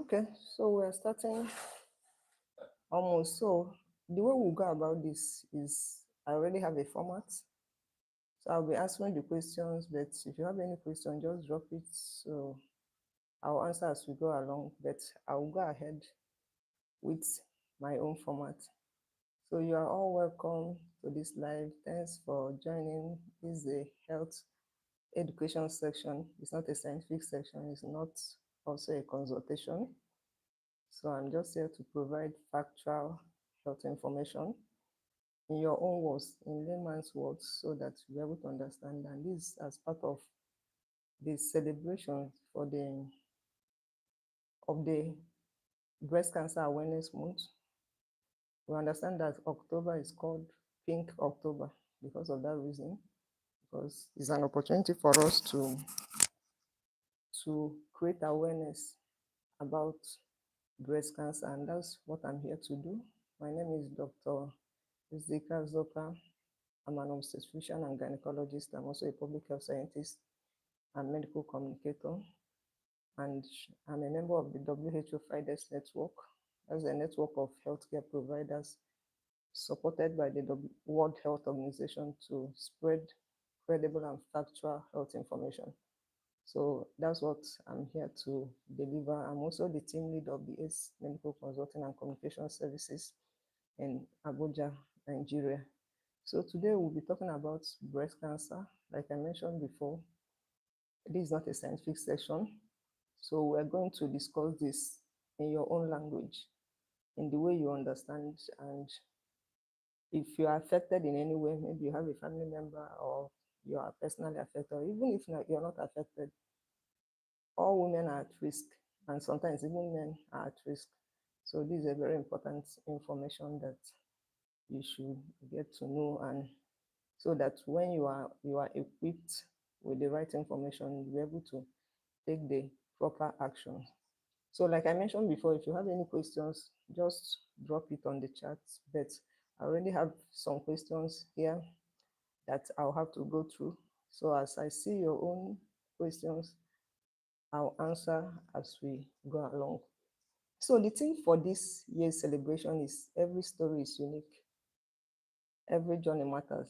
Okay, so we're starting almost. So the way we'll go about this is I already have a format. So I'll be answering the questions, but if you have any question, just drop it. So I'll answer as we go along, but I'll go ahead with my own format. So you are all welcome to this live. Thanks for joining. This is a health education section. It's not a scientific section. It's not also a consultation. So I'm just here to provide factual health information in your own words, in layman's words, so that you're able to understand. And this as part of the celebration for the Breast Cancer Awareness Month. We understand that October is called Pink October because of that reason, because it's an opportunity for us to create awareness about breast cancer, and that's what I'm here to do. My name is Dr. Zika Zoka. I'm an obstetrician and gynecologist. I'm also a public health scientist and medical communicator. And I'm a member of the whofides network. That's a network of healthcare providers supported by the World Health Organization to spread credible and factual health information. So that's what I'm here to deliver. I'm also the team lead of the ACE Medical Consulting and Communication Services in Abuja, Nigeria. So today we'll be talking about breast cancer. Like I mentioned before, this is not a scientific session. So we're going to discuss this in your own language, in the way you understand. And if you are affected in any way, maybe you have a family member or you are personally affected, or even if you're not affected, all women are at risk, and sometimes even men are at risk. So this is a very important information that you should get to know, and so that when you are equipped with the right information, you'll be able to take the proper action. So like I mentioned before, if you have any questions, just drop it on the chat. But I already have some questions here that I'll have to go through. So as I see your own questions, I'll answer as we go along. So the theme for this year's celebration is every story is unique, every journey matters.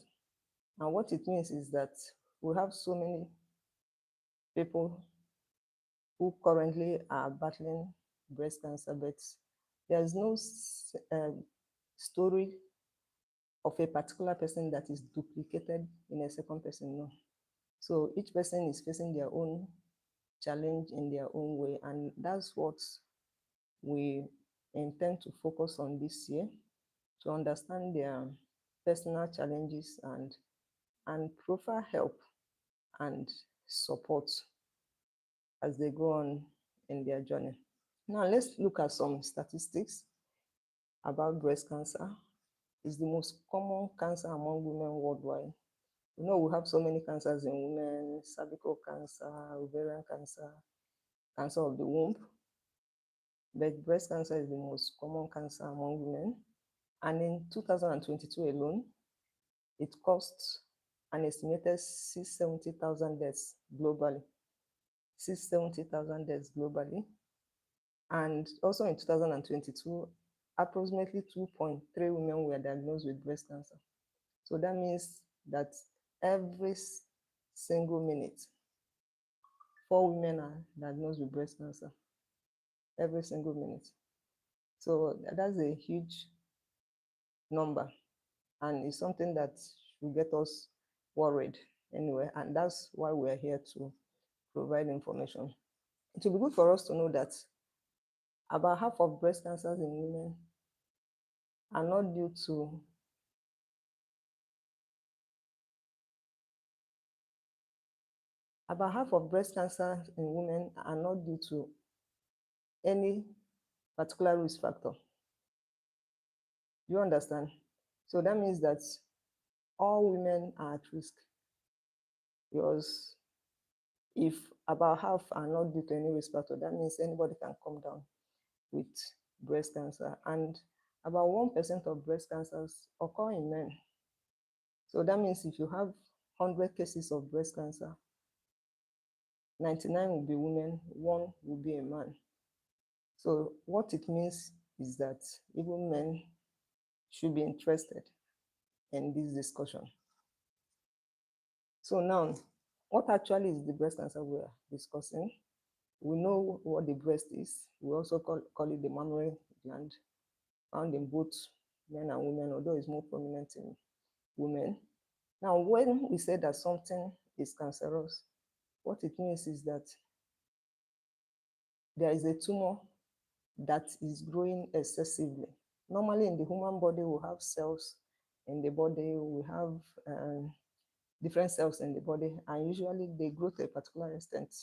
And what it means is that we have so many people who currently are battling breast cancer, but there's no story of a particular person that is duplicated in a second person, no. So each person is facing their own challenge in their own way, and that's what we intend to focus on this year, to understand their personal challenges and profile help and support as they go on in their journey. Now let's look at some statistics about breast cancer. It's the most common cancer among women worldwide. You know, we have so many cancers in women: cervical cancer, ovarian cancer, cancer of the womb. But breast cancer is the most common cancer among women. And in 2022 alone, it caused an estimated 670,000 deaths globally. 670,000 deaths globally. And also in 2022, approximately 2.3 women were diagnosed with breast cancer. So that means that every single minute, 4 women are diagnosed with breast cancer. Every single minute. So that's a huge number, and it's something that should get us worried anyway, and that's why we're here to provide information. It will be good for us to know that about half of breast cancers in women are not due to breast cancer in women are not due to any particular risk factor. You understand? So that means that all women are at risk, because if about half are not due to any risk factor, that means anybody can come down with breast cancer. And about 1% of breast cancers occur in men. So that means if you have 100 cases of breast cancer, 99 will be women, 1 will be a man. So what it means is that even men should be interested in this discussion. So now, what actually is the breast cancer we are discussing? We know what the breast is. We also call it the mammary gland, found in both men and women, although it's more prominent in women. Now, when we say that something is cancerous, what it means is that there is a tumor that is growing excessively. Normally, in the human body, we have cells in the body, we have different cells in the body, and usually they grow to a particular extent.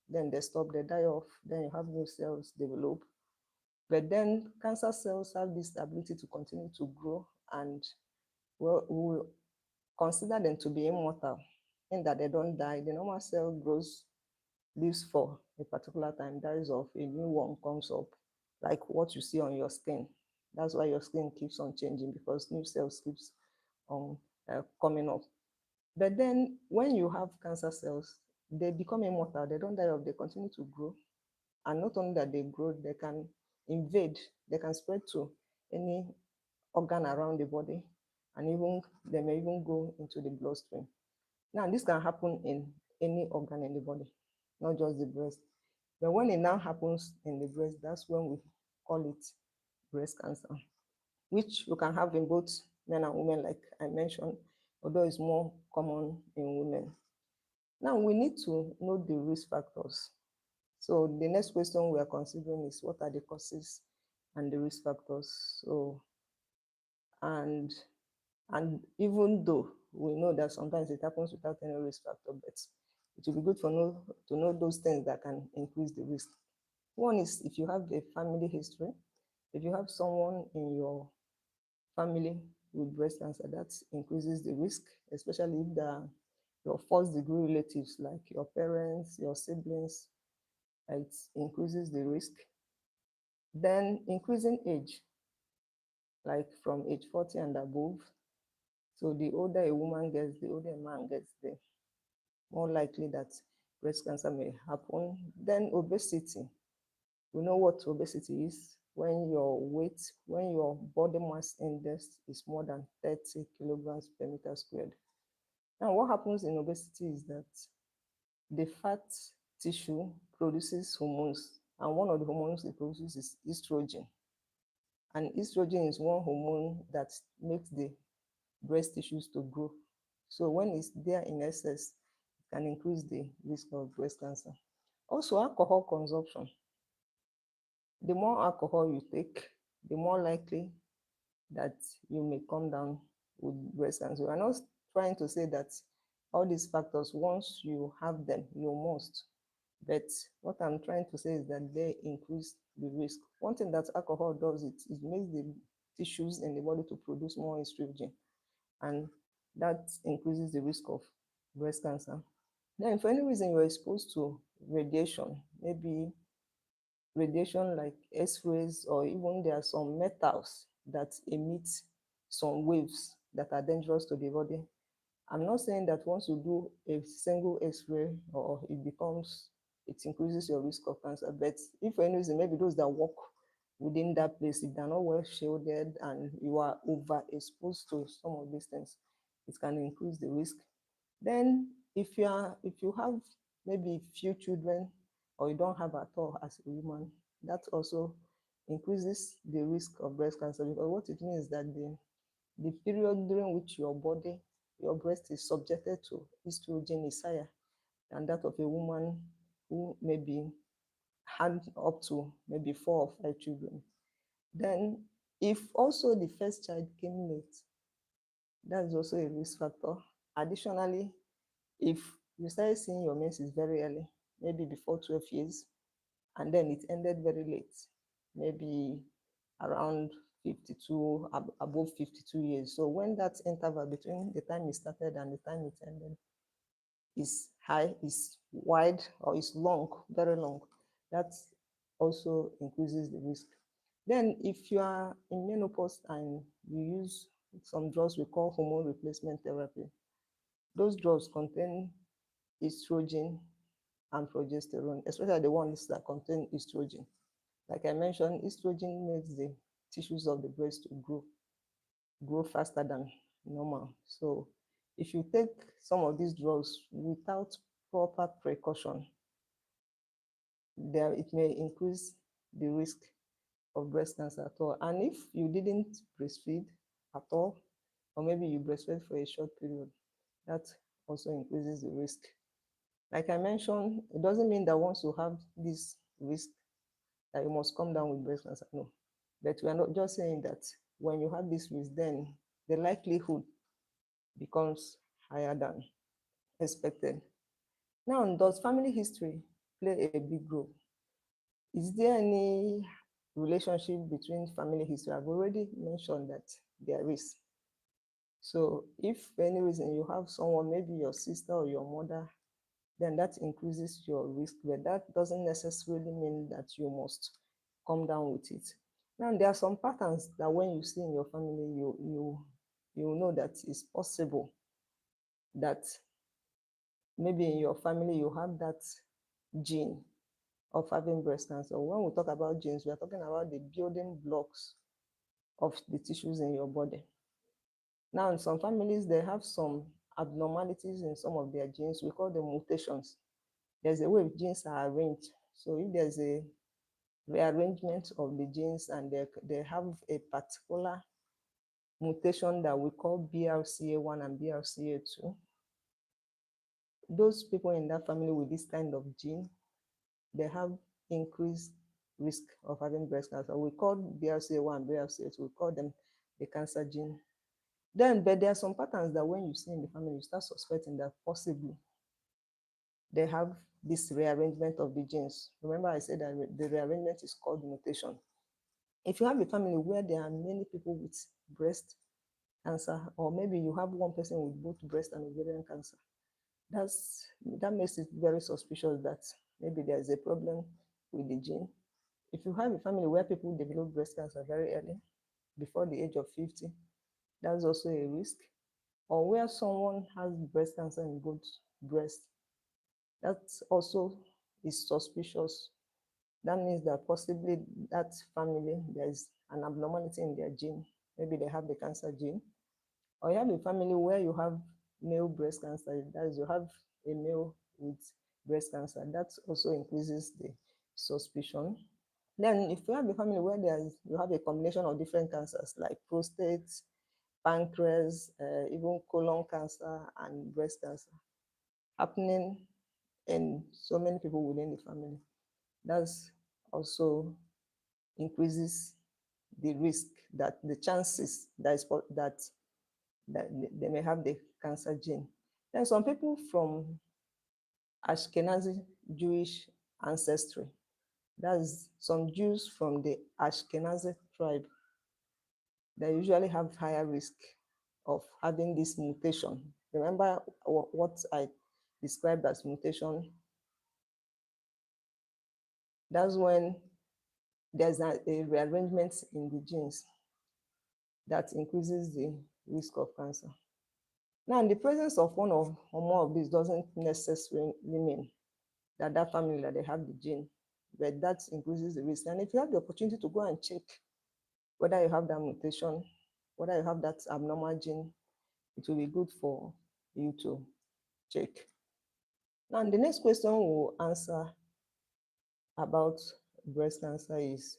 Then they stop, they die off, then you have new cells develop. But then cancer cells have this ability to continue to grow, and well, we will consider them to be immortal in that they don't die. The normal cell grows, lives for a particular time, dies off, a new one comes up, like what you see on your skin. That's why your skin keeps on changing, because new cells keeps on coming up. But then when you have cancer cells, they become immortal, they don't die off, they continue to grow. And not only that they grow, they can invade, they can spread to any organ around the body, and even they may even go into the bloodstream. Now, this can happen in any organ in the body, not just the breast. But when it now happens in the breast, that's when we call it breast cancer, which you can have in both men and women, like I mentioned, although it's more common in women. Now, we need to know the risk factors. So the next question we are considering is, what are the causes and the risk factors? So, and even though we know that sometimes it happens without any risk factor, but it will be good to know those things that can increase the risk. One is if you have a family history, if you have someone in your family with breast cancer, that increases the risk, especially if they're your first degree relatives, like your parents, your siblings, it increases the risk. Then increasing age, like from age 40 and above. So the older a woman gets, the older a man gets, the more likely that breast cancer may happen. Then obesity. We know what obesity is. When your weight, when your body mass index is more than 30 kilograms per meter squared. Now, what happens in obesity is that the fat tissue produces hormones, and one of the hormones it produces is estrogen. And estrogen is one hormone that makes the breast tissues to grow. So when it's there in excess, it can increase the risk of breast cancer. Also, alcohol consumption. The more alcohol you take, the more likely that you may come down with breast cancer. I'm not trying to say that all these factors, once you have them, you must. But what I'm trying to say is that they increase the risk. One thing that alcohol does, it makes the tissues in the body to produce more estrogen, and that increases the risk of breast cancer. Then, if for any reason you're exposed to radiation, maybe radiation like X-rays, or even there are some metals that emit some waves that are dangerous to the body. I'm not saying that once you do a single X-ray or it increases your risk of cancer, but if for any reason, maybe those that work within that place, if they're not well shielded and you are overexposed to some of these things, it can increase the risk. Then if you have maybe few children, or you don't have at all as a woman, that also increases the risk of breast cancer, because what it means is that the period during which your breast is subjected to estrogen is higher than that of a woman who maybe had up to maybe 4 or 5 children. Then if also the first child came late, that is also a risk factor. Additionally, if you started seeing your menses very early, maybe before 12 years, and then it ended very late, maybe around 52, above 52 years. So when that interval between the time it started and the time it ended is high, is wide, or is long, very long, that also increases the risk. Then if you are in menopause and you use some drugs we call hormone replacement therapy, those drugs contain estrogen and progesterone, especially the ones that contain estrogen. Like I mentioned, estrogen makes the tissues of the breast to grow faster than normal. So if you take some of these drugs without proper precaution, there it may increase the risk of breast cancer at all. And if you didn't breastfeed at all, or maybe you breastfed for a short period, that also increases the risk. Like I mentioned, it doesn't mean that once you have this risk that you must come down with breast cancer. No. But we are not just saying that when you have this risk, then the likelihood becomes higher than expected. Now, does family history play a big role? Is there any relationship between family history? I've already mentioned that there is. So if for any reason you have someone, maybe your sister or your mother, then that increases your risk, but that doesn't necessarily mean that you must come down with it. Now, there are some patterns that when you see in your family, you know that it's possible that maybe in your family you have that gene of having breast cancer. When we talk about genes, we are talking about the building blocks of the tissues in your body. Now, in some families, they have some abnormalities in some of their genes. We call them mutations. There's a way genes are arranged. So if there's a rearrangement of the genes and they have a particular mutation that we call BRCA1 and BRCA2, those people in that family with this kind of gene, they have increased risk of having breast cancer. We call BRCA1, BRCA2, we call them the cancer gene. But there are some patterns that when you see in the family, you start suspecting that possibly they have this rearrangement of the genes. Remember I said that the rearrangement is called mutation. If you have a family where there are many people with breast cancer, or maybe you have one person with both breast and ovarian cancer, that makes it very suspicious that maybe there is a problem with the gene. If you have a family where people develop breast cancer very early, before the age of 50, that's also a risk. Or where someone has breast cancer in both breasts, that also is suspicious. That means that possibly that family, there is an abnormality in their gene. Maybe they have the cancer gene. Or you have a family where you have male breast cancer, that is, you have a male with breast cancer. That also increases the suspicion. Then if you have a family where you have a combination of different cancers like prostate, pancreas, even colon cancer and breast cancer happening in so many people within the family, that's also increases the risk, that the chances that they may have the cancer gene. Then some people from Ashkenazi Jewish ancestry, that's some Jews from the Ashkenazi tribe, they usually have higher risk of having this mutation. Remember what I described as mutation? That's when there's a rearrangement in the genes that increases the risk of cancer. Now, in the presence of one or more of these doesn't necessarily mean that that family that they have the gene, but that increases the risk. And if you have the opportunity to go and check whether you have that mutation, whether you have that abnormal gene, it will be good for you to check. Now, the next question we'll answer about breast cancer is,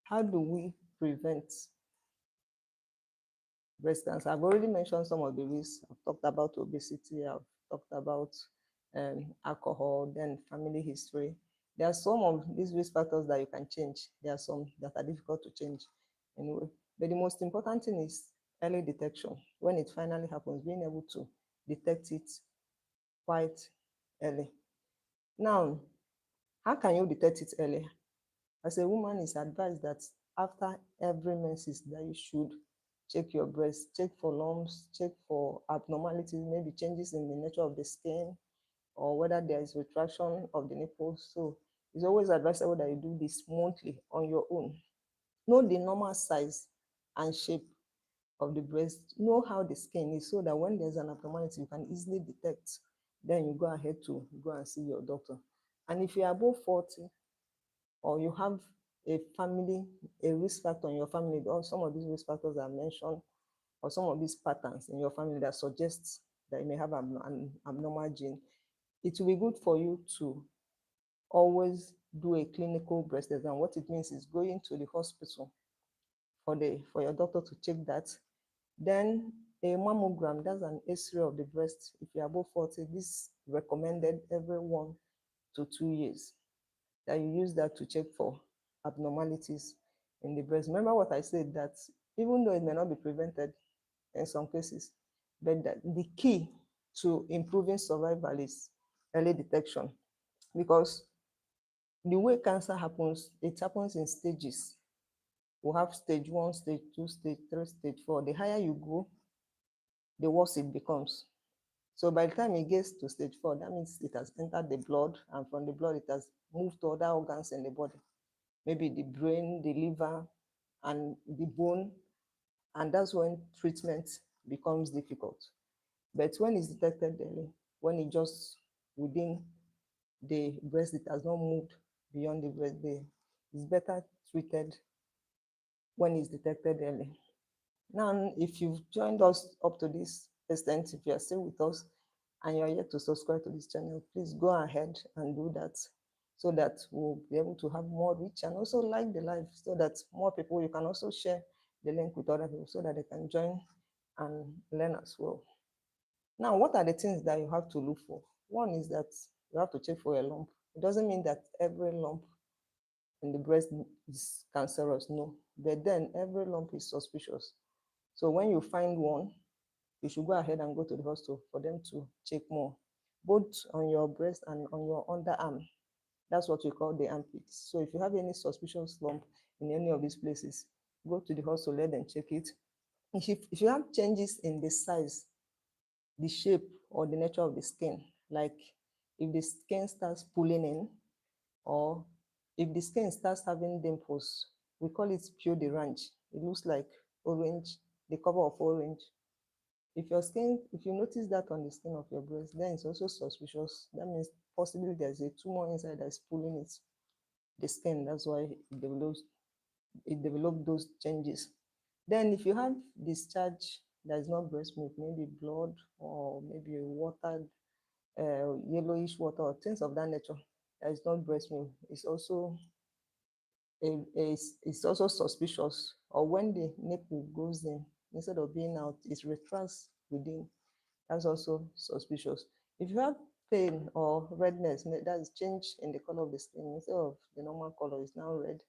how do we prevent breast cancer? I've already mentioned some of the risks. I've talked about obesity, I've talked about alcohol, then family history. There are some of these risk factors that you can change. There are some that are difficult to change anyway. But the most important thing is early detection. When it finally happens, being able to detect it quite early. Now, how can you detect it early? As a woman, it's advised that after every menses that you should check your breast, check for lumps, check for abnormalities, maybe changes in the nature of the skin, or whether there is retraction of the nipples. So it's always advisable that you do this monthly on your own. Know the normal size and shape of the breast. Know how the skin is, so that when there's an abnormality, you can easily detect. Then you go ahead to go and see your doctor. And if you're above 40, or you have a family, a risk factor in your family, or some of these risk factors are mentioned, or some of these patterns in your family that suggests that you may have an abnormal gene, it will be good for you to always do a clinical breast exam. What it means is going to the hospital for your doctor to check that. Then a mammogram, that's an X-ray of the breast. If you're above 40, this recommended every 1 to 2 years, that you use that to check for abnormalities in the breast. Remember what I said, that even though it may not be prevented in some cases, but that the key to improving survival is early detection, because the way cancer happens, it happens in stages. We have stage 1, stage 2, stage 3, stage 4. The higher you go, the worse it becomes. So by the time it gets to stage 4, that means it has entered the blood, and from the blood it has moved to other organs in the body, maybe the brain, the liver, and the bone, and that's when treatment becomes difficult. But when it's detected early, when it just within the breast, it has not moved beyond the breast, it's better treated when it's detected early. Now, if you've joined us up to this extent, if you are still with us and you're yet to subscribe to this channel, please go ahead and do that, so that we'll be able to have more reach, and also like the live, so that more people, you can also share the link with other people so that they can join and learn as well. Now, what are the things that you have to look for? One is that you have to check for a lump. It doesn't mean that every lump in the breast is cancerous, no. But then every lump is suspicious. So when you find one, you should go ahead and go to the hospital for them to check more, both on your breast and on your underarm. That's what we call the armpits. So if you have any suspicious lump in any of these places, go to the hospital, let them check it. If you have changes in the size, the shape, or the nature of the skin, like if the skin starts pulling in, or if the skin starts having dimples, we call it peau d'orange. It looks like orange, the cover of orange. If you notice that on the skin of your breast, then it's also suspicious. That means possibly there's a tumor inside that's pulling the skin. That's why it develops those changes. Then if you have discharge that is not breast milk, maybe blood, or maybe watered, yellowish water, or things of that nature, that is not breast milk, it's also suspicious. Or when the nipple goes in, instead of being out, it retracts within, that's also suspicious. If you have pain or redness, that is change in the color of the skin, instead of the normal color, it's now red.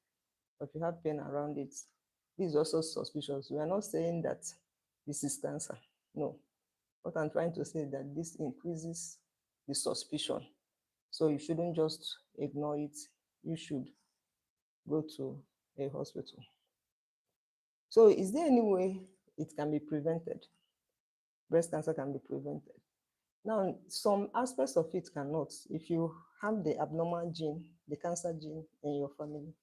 But if you have pain around it, this is also suspicious. We are not saying that this is cancer. No. What I'm trying to say is that this increases the suspicion. So you shouldn't just ignore it. You should go to a hospital. So is there any way it can be prevented? Breast cancer can be prevented. Now, some aspects of it cannot. If you have the abnormal gene, the cancer gene in your family,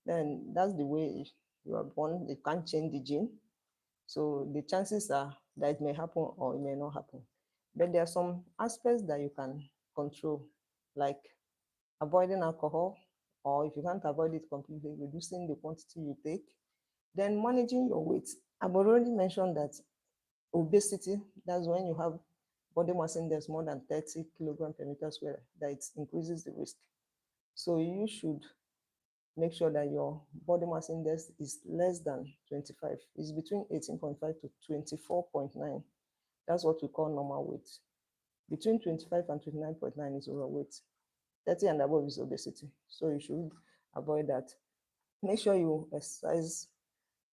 then that's the way you are born. You can't change the gene. So the chances are that it may happen or it may not happen. But there are some aspects that you can control, like avoiding alcohol, or if you can't avoid it completely, reducing the quantity you take. Then managing your weight. I've already mentioned that obesity, that's when you have body mass index more than 30 kilograms per meter square, that it increases the risk. So you should make sure that your body mass index is less than 25. It's between 18.5 to 24.9. That's what we call normal weight. Between 25 and 29.9 is overweight. 30 and above is obesity. So you should avoid that. Make sure you exercise.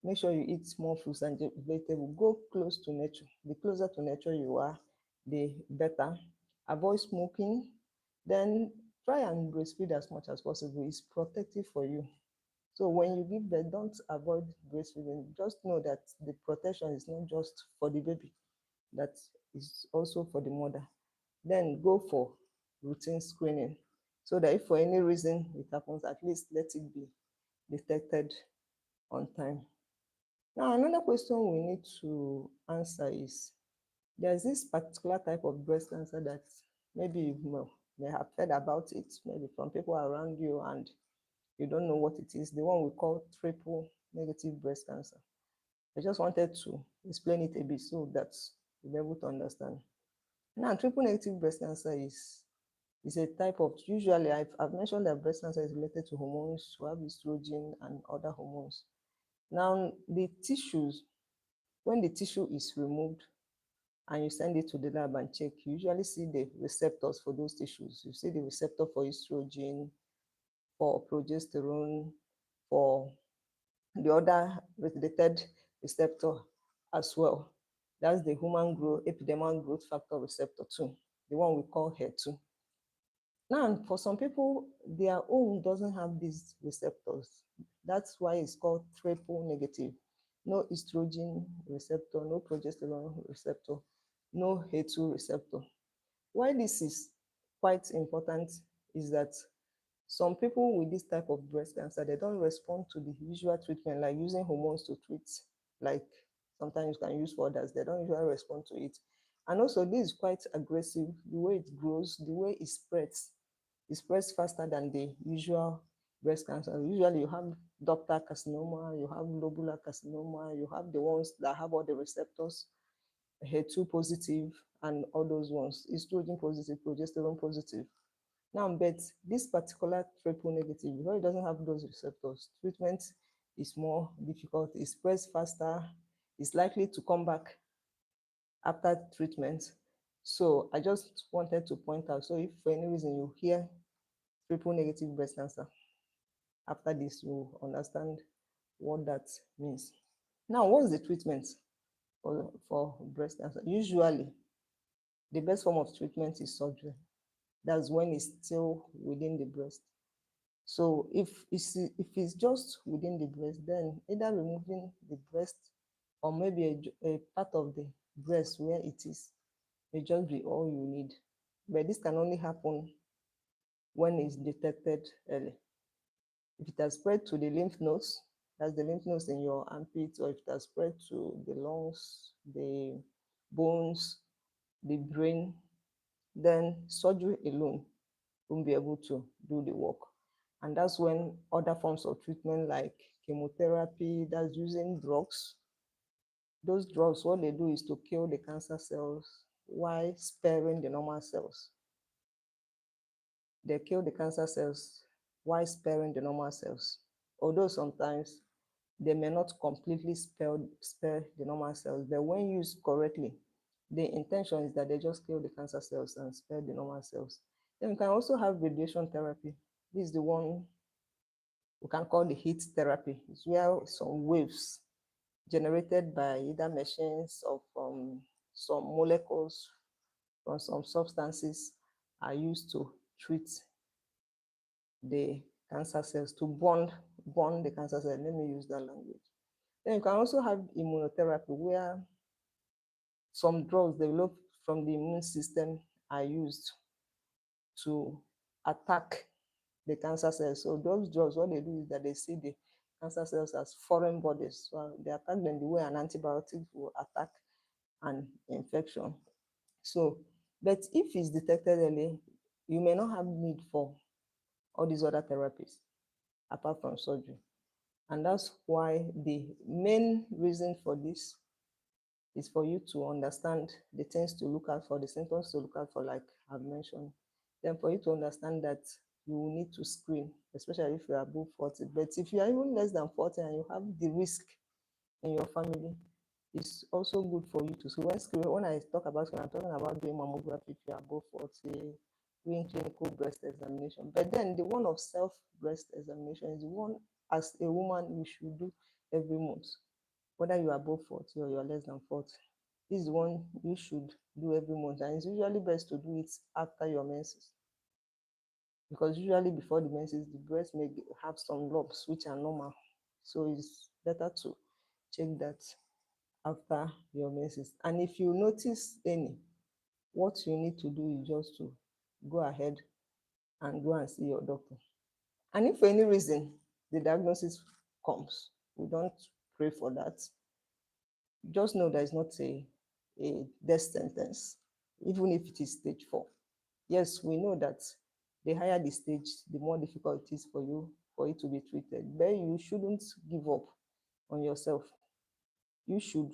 Make sure you eat more fruits and vegetables. Go close to nature. The closer to nature you are, the better. Avoid smoking. Then try and breastfeed as much as possible. It's protective for you. So when you give birth, don't avoid breastfeeding. Just know that the protection is not just for the baby, that is also for the mother. Then go for routine screening, so that if for any reason it happens, at least let it be detected on time. Now, another question we need to answer is, there's this particular type of breast cancer that maybe you may have heard about it, maybe from people around you, and you don't know what it is, the one we call triple negative breast cancer. I just wanted to explain it a bit so that you'll be able to understand. Now, triple negative breast cancer is a type of, usually I've mentioned that breast cancer is related to hormones, to have estrogen and other hormones. Now, the tissues, when the tissue is removed and you send it to the lab and check, you usually see the receptors for those tissues. You see the receptor for estrogen, for progesterone, for the other related receptor as well. That's the human growth, epidermal growth factor receptor 2, the one we call HER2. Now, for some people, their own doesn't have these receptors. That's why it's called triple negative. No estrogen receptor, no progesterone receptor, no HER2 receptor. Why this is quite important is that some people with this type of breast cancer, they don't respond to the usual treatment, like using hormones to treat, like sometimes you can use for others. They don't usually respond to it. And also, this is quite aggressive. The way it grows, the way it spreads faster than the usual breast cancer. Usually, you have ductal carcinoma, you have lobular carcinoma, you have the ones that have all the receptors, HER2 positive, and all those ones, estrogen positive, progesterone positive. Now, but this particular triple negative, because it doesn't have those receptors, treatment is more difficult, it spreads faster, it's likely to come back after treatment. So I just wanted to point out, so if for any reason you hear triple negative breast cancer, after this you understand what that means. Now, what's the treatment for breast cancer? Usually, the best form of treatment is surgery. That's when it's still within the breast. So if it's just within the breast, then either removing the breast or maybe a part of the breast where it is may just be all you need. But this can only happen when it's detected early. If it has spread to the lymph nodes, that's the lymph nodes in your armpit, or if it has spread to the lungs, the bones, the brain, then surgery alone won't be able to do the work. And that's when other forms of treatment like chemotherapy, that's using drugs. Those drugs, what they do is to kill the cancer cells while sparing the normal cells. They kill the cancer cells while sparing the normal cells. Although sometimes they may not completely spare the normal cells, but when used correctly, the intention is that they just kill the cancer cells and spare the normal cells. Then we can also have radiation therapy. This is the one we can call the heat therapy. It's where some waves generated by either machines or from some molecules from some substances are used to treat the cancer cells, to burn the cancer cells. Let me use that language. Then you can also have immunotherapy, where some drugs developed from the immune system are used to attack the cancer cells. So those drugs, what they do is that they see the cancer cells as foreign bodies. So they attack them the way an antibiotic will attack an infection. So, but if it's detected early, you may not have need for all these other therapies apart from surgery. And that's why the main reason for this is for you to understand the things to look out for, the symptoms to look out for, like I've mentioned. Then for you to understand that you will need to screen, especially if you are above 40. But if you are even less than 40 and you have the risk in your family, it's also good for you to. So when I talk about screen, I'm talking about doing mammography if you are above 40, doing clinical breast examination. But then the one of self breast examination is the one as a woman you should do every month, whether you are above 40 or you are less than 40. This is the one you should do every month, and it's usually best to do it after your menses, because usually before the menses, the breast may have some lumps which are normal. So it's better to check that after your menses. And if you notice any, what you need to do is just to go ahead and go and see your doctor. And if for any reason the diagnosis comes, we don't pray for that. Just know that it's not a death sentence, even if it is stage 4. Yes, we know that the higher the stage, the more difficult it is for you for it to be treated. But you shouldn't give up on yourself. You should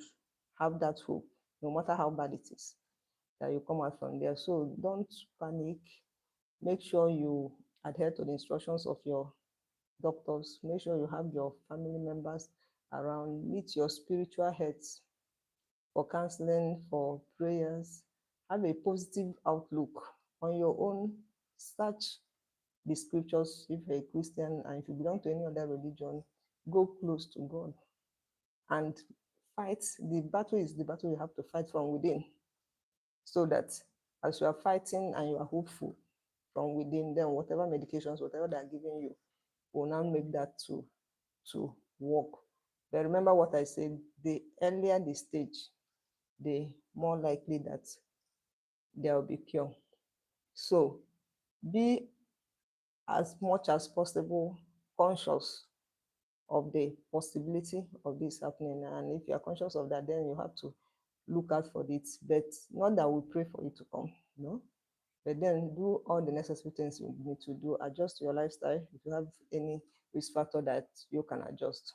have that hope, no matter how bad it is, that you come out from there. So don't panic. Make sure you adhere to the instructions of your doctors. Make sure you have your family members around. Meet your spiritual heads for counseling, for prayers. Have a positive outlook on your own. Search the scriptures if you're a Christian, and if you belong to any other religion, go close to God and fight. The battle is the battle you have to fight from within, so that as you are fighting and you are hopeful from within, then whatever medications, whatever they're giving you, will now make that to work. But remember what I said, the earlier the stage, the more likely that there will be cure. So be as much as possible conscious of the possibility of this happening. And if you are conscious of that, then you have to look out for it. But not that we pray for it to come, no. But then do all the necessary things you need to do. Adjust your lifestyle if you have any risk factor that you can adjust.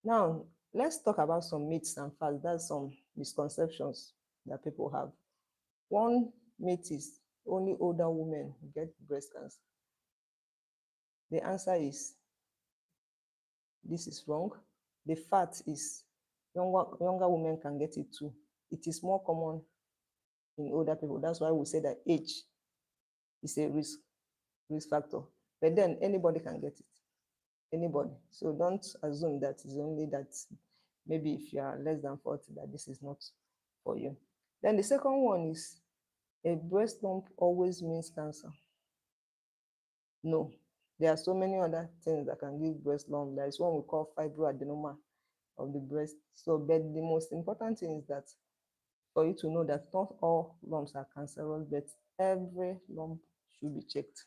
Now, let's talk about some myths and facts. That's some misconceptions that people have. One myth is only older women get breast cancer. The answer is this is wrong. The fact is younger women can get it too. It is more common in older people. That's why we say that age is a risk factor. But then anybody can get it. Anybody. So don't assume that it's only that maybe if you are less than 40 that this is not for you. Then the second one is a breast lump always means cancer. No. There are so many other things that can give breast lump. There is one we call fibroadenoma of the breast. So, but the most important thing is that for you to know that not all lumps are cancerous, but every lump should be checked.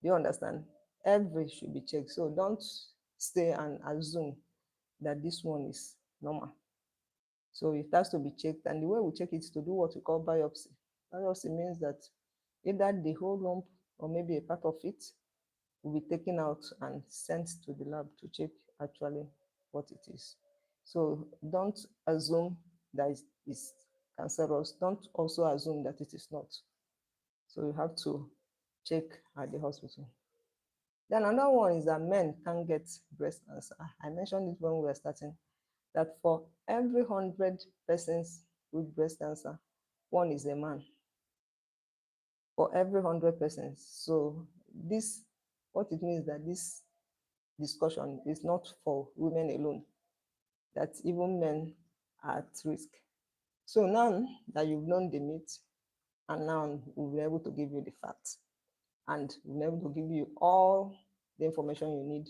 Do you understand? Every should be checked. So don't stay and assume that this one is normal. So it has to be checked. And the way we check it is to do what we call biopsy. Biopsy means that either the whole lump or maybe a part of it will be taken out and sent to the lab to check actually what it is. So don't assume that it's cancerous. Don't also assume that it is not. So you have to check at the hospital. Then another one is that men can get breast cancer. I mentioned it when we were starting, that for every 100 persons with breast cancer, one is a man. For every 100 persons. So this, what it means that this discussion is not for women alone, that even men are at risk. So now that you've known the myth, and now we'll be able to give you the facts, and we'll be able to give you all the information you need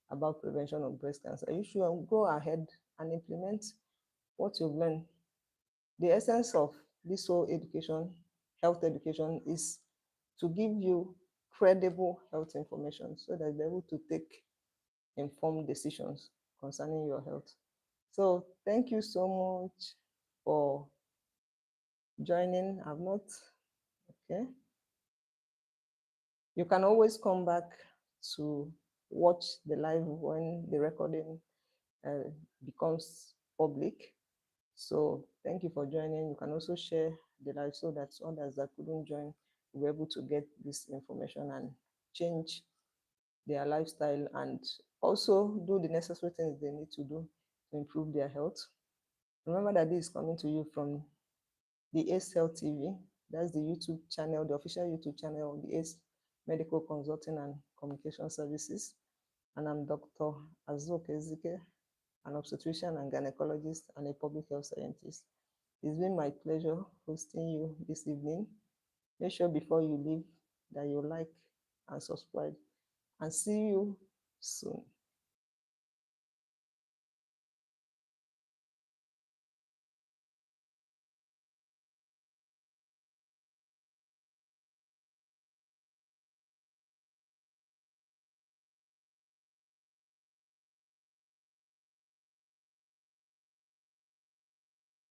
about prevention of breast cancer, you should go ahead and implement what you've learned. The essence of this whole education, health education, is to give you credible health information so that you're able to take informed decisions concerning your health. So thank you so much for joining. I've not, okay. You can always come back to watch the live when the recording becomes public. So thank you for joining. You can also share the live so that others that couldn't join will be able to get this information and change their lifestyle and also do the necessary things they need to do to improve their health. Remember that this is coming to you from the ACE Health TV. That's the YouTube channel, the official YouTube channel of the ACE Medical Consulting and Communication Services. And I'm Dr. Azuka Ezike, an obstetrician and gynecologist and a public health scientist. It's been my pleasure hosting you this evening. Make sure before you leave that you like and subscribe, and see you soon.